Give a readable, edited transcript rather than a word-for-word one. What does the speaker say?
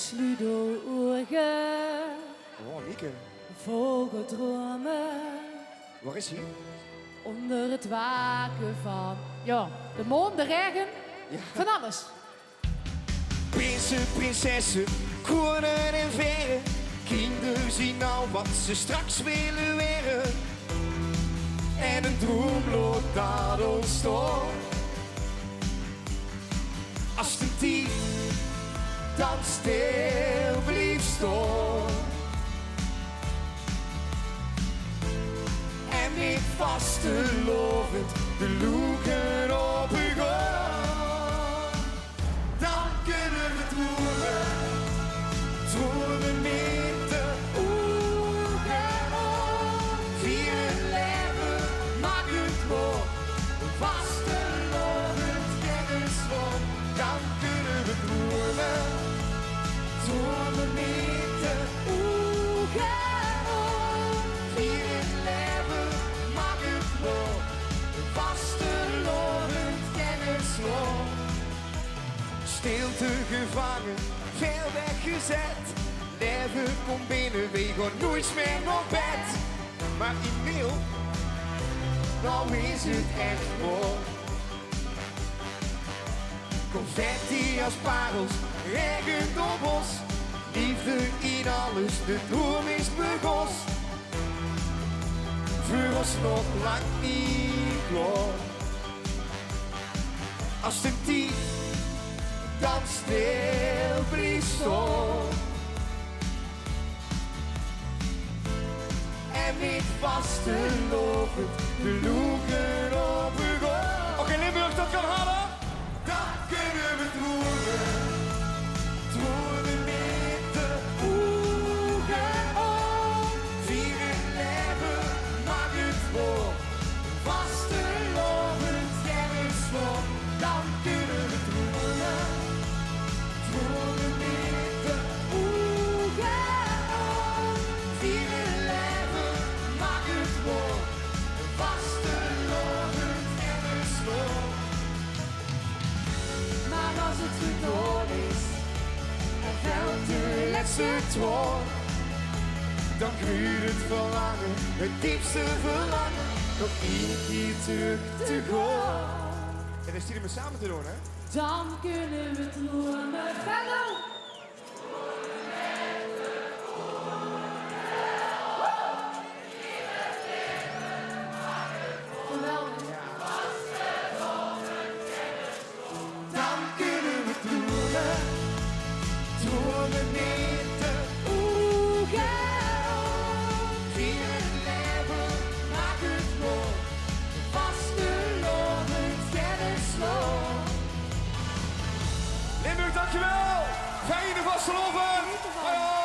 sluit de ogen. Oh, Mieke. Vogeldromen. Waar is hij? Onder het waken van, ja, de maan, de regen, Ja. van alles. Prinsen, prinsessen, koningen en verren. Kinderen zien nou wat ze straks willen weren. En een droomlood dat ontstond. Als de tijd dan stil bleef staan. En ik vastelovend de loeken op u gaan. Dan kunnen we dromen met de ogen op. Vier het leven, maak het voor. Vastelovend kennis voor. Dan kunnen we dromen met de ogen op. Vier het leven, maak het voor. Vastelovend kennis voor. Stilte gevangen, ver weggezet. Leven komt binnen, we gaan nooit meer naar bed. Maar Emiel, nou is het echt mooi. Confetti als parels, regent op ons. Liefde in alles, de droom is begos. Voor ons nog lang niet klaar. Als de tijd dan stil blijft staan. En ik vastelovend de loeken op u gaan. Oké, Limburg, dat kan halen. Dan kunnen we dromen met de ogen op. Vier het leven, maak het voor. Vastelovend kennis voor. Dan kunnen we dromen met de ogen op. Vier het leven, maak het voor. Vastelovend kennis voor. Maar als het gedaan is, en veld de laatste toon, dan groeit het verlangen, het diepste verlangen, nog één keer terug te gaan. En dan sturen we samen te doen, hè? Dan kunnen we dromen verder. Geweldig. Dan kunnen we dromen met de ogen op. Vier het leven, maak het voor. Vastelovend kennis voor. Limburg, dankjewel! Fijne vastelovend! Hoi, hoi!